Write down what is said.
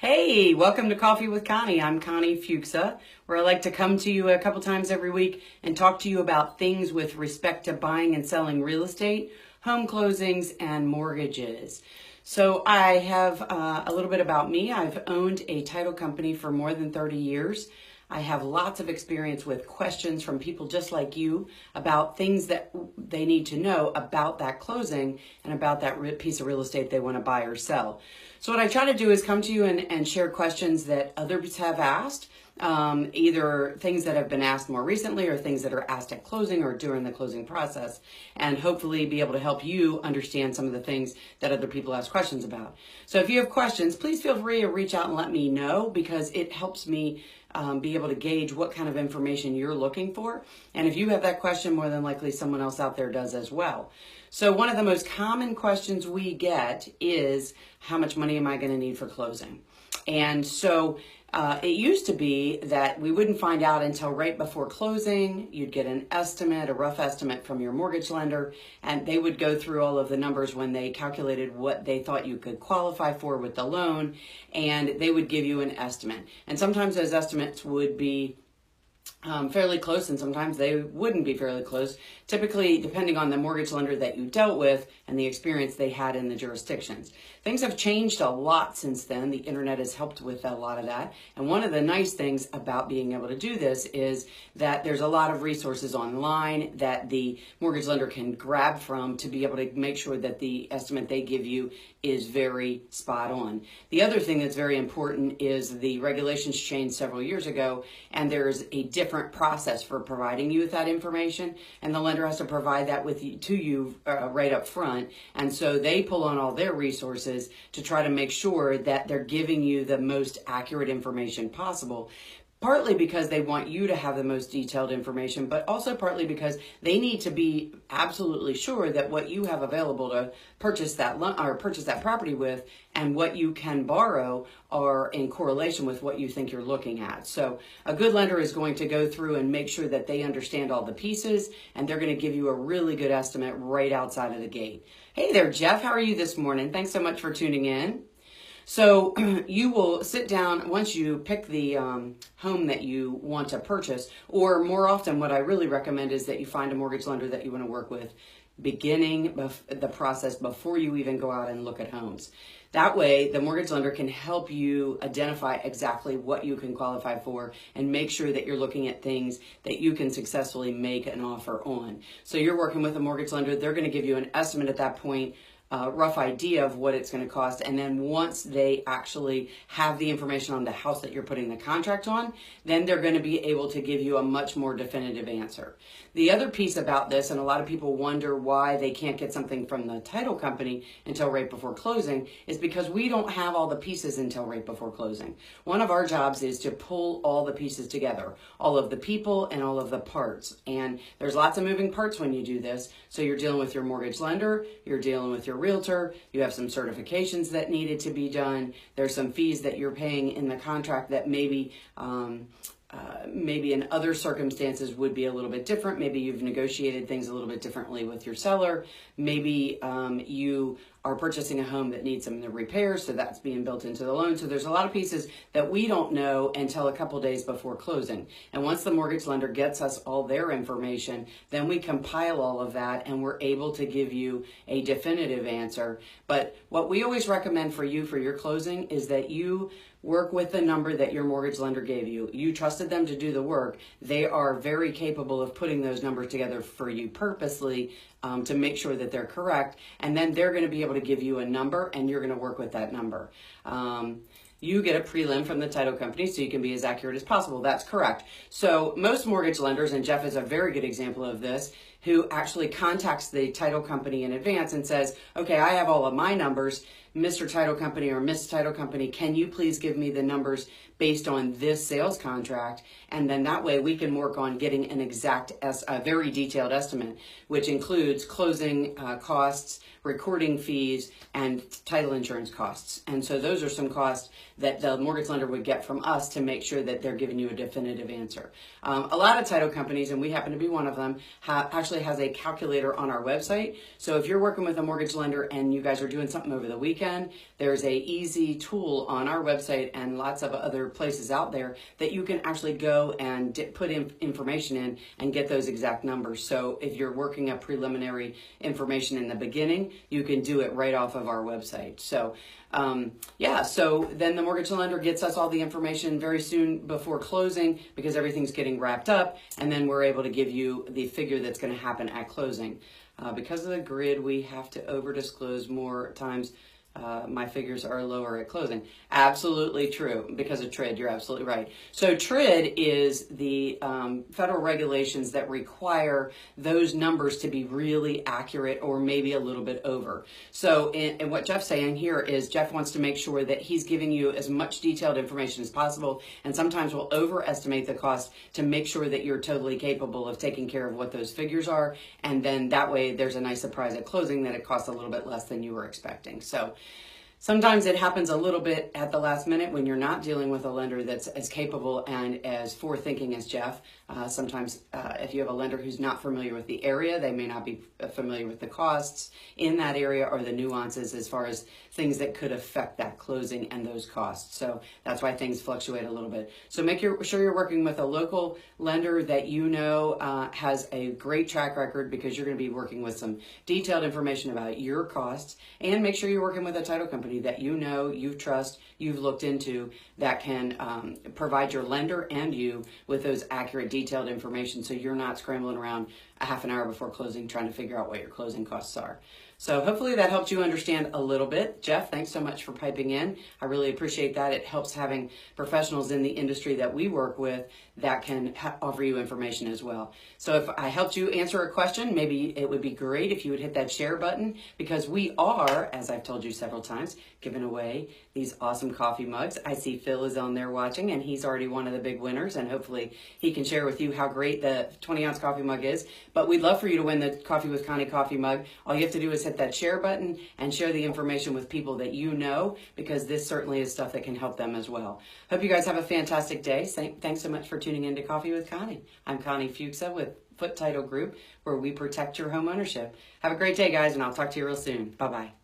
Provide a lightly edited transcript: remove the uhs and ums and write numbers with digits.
Hey, welcome to Coffee with Connie. I'm Connie Fuksa, where I like to come to you a couple times every week and talk to you about things with respect to buying and selling real estate, home closings, and mortgages. So I have a little bit about me. I've owned a title company for more than 30 years. I have lots of experience with questions from people just like you about things that they need to know about that closing and about that piece of real estate they want to buy or sell. So what I try to do is come to you and share questions that others have asked, either things that have been asked more recently or things that are asked at closing or during the closing process, and hopefully be able to help you understand some of the things that other people ask questions about. So if you have questions, please feel free to reach out and let me know, because it helps me be able to gauge what kind of information you're looking for. And if you have that question, more than likely someone else out there does as well. So one of the most common questions we get is, how much money am I going to need for closing? And so it used to be that we wouldn't find out until right before closing. You'd get an estimate, a rough estimate from your mortgage lender, and they would go through all of the numbers when they calculated what they thought you could qualify for with the loan, and they would give you an estimate. And sometimes those estimates would be fairly close, and sometimes they wouldn't be fairly close, typically depending on the mortgage lender that you dealt with and the experience they had in the jurisdictions. Things have changed a lot since then. The internet has helped with a lot of that. And one of the nice things about being able to do this is that there's a lot of resources online that the mortgage lender can grab from to be able to make sure that the estimate they give you is very spot on. The other thing that's very important is the regulations changed several years ago, and there's a different process for providing you with that information, and the lender has to provide that to you right up front. And so they pull on all their resources to try to make sure that they're giving you the most accurate information possible. Partly because they want you to have the most detailed information, but also partly because they need to be absolutely sure that what you have available to purchase that purchase that property with and what you can borrow are in correlation with what you think you're looking at. So a good lender is going to go through and make sure that they understand all the pieces, and they're going to give you a really good estimate right outside of the gate. Hey there, Jeff. How are you this morning? Thanks so much for tuning in. So you will sit down once you pick the home that you want to purchase, or more often what I really recommend is that you find a mortgage lender that you want to work with beginning the process before you even go out and look at homes. That way, the mortgage lender can help you identify exactly what you can qualify for and make sure that you're looking at things that you can successfully make an offer on. So you're working with a mortgage lender, they're going to give you an estimate at that point, rough idea of what it's going to cost, and then once they actually have the information on the house that you're putting the contract on, then they're going to be able to give you a much more definitive answer. The other piece about this, and a lot of people wonder why they can't get something from the title company until right before closing, is because we don't have all the pieces until right before closing. One of our jobs is to pull all the pieces together, all of the people and all of the parts, and there's lots of moving parts when you do this. So you're dealing with your mortgage lender, you're dealing with your realtor, you have some certifications that needed to be done, there's some fees that you're paying in the contract that maybe in other circumstances would be a little bit different. Maybe you've negotiated things a little bit differently with your seller. Maybe you are purchasing a home that needs some repairs, so that's being built into the loan. So there's a lot of pieces that we don't know until a couple days before closing. And once the mortgage lender gets us all their information, then we compile all of that and we're able to give you a definitive answer. But what we always recommend for you for your closing is that you work with the number that your mortgage lender gave you. You trusted them to do the work. They are very capable of putting those numbers together for you purposely to make sure that they're correct. And then they're going to be able to give you a number, and you're going to work with that number. You get a prelim from the title company so you can be as accurate as possible. That's correct. So most mortgage lenders, and Jeff is a very good example of this, who actually contacts the title company in advance and says, okay, I have all of my numbers. Mr. Title Company or Miss Title Company, can you please give me the numbers based on this sales contract? And then that way we can work on getting an exact, a very detailed estimate, which includes closing costs, recording fees, and title insurance costs. And so those are some costs that the mortgage lender would get from us to make sure that they're giving you a definitive answer. A lot of title companies, and we happen to be one of them, actually has a calculator on our website. So if you're working with a mortgage lender and you guys are doing something over the weekend, weekend, there's a easy tool on our website and lots of other places out there that you can actually go and put in information in and get those exact numbers. So if you're working up preliminary information in the beginning, you can do it right off of our website. So so then the mortgage lender gets us all the information very soon before closing because everything's getting wrapped up, and then we're able to give you the figure that's going to happen at closing. Because of the grid, we have to over disclose more times. My figures are lower at closing. Absolutely true. Because of TRID, you're absolutely right. So TRID is the federal regulations that require those numbers to be really accurate or maybe a little bit over. So and what Jeff's saying here is Jeff wants to make sure that he's giving you as much detailed information as possible, and sometimes will overestimate the cost to make sure that you're totally capable of taking care of what those figures are, and then that way there's a nice surprise at closing that it costs a little bit less than you were expecting. So sometimes it happens a little bit at the last minute when you're not dealing with a lender that's as capable and as forward-thinking as Jeff. Sometimes if you have a lender who's not familiar with the area, they may not be familiar with the costs in that area or the nuances as far as things that could affect that closing and those costs. So that's why things fluctuate a little bit. So make sure you're working with a local lender that you know has a great track record, because you're going to be working with some detailed information about your costs, and make sure you're working with a title company that you know, you trust, you've looked into, that can provide your lender and you with those accurate detailed information, so you're not scrambling around a half an hour before closing trying to figure out what your closing costs are. So hopefully that helped you understand a little bit. Jeff, thanks so much for piping in. I really appreciate that. It helps having professionals in the industry that we work with that can offer you information as well. So if I helped you answer a question, maybe it would be great if you would hit that share button, because we are, as I've told you several times, giving away these awesome coffee mugs. I see Phil is on there watching, and he's already one of the big winners, and hopefully he can share with you how great the 20-ounce coffee mug is. But we'd love for you to win the Coffee with Connie coffee mug. All you have to do is hit that share button and share the information with people that you know, because this certainly is stuff that can help them as well. Hope you guys have a fantastic day. Thanks so much for tuning in to Coffee with Connie. I'm Connie Fuksa with Footetitlegroup, where we protect your home ownership. Have a great day, guys, and I'll talk to you real soon. Bye-bye.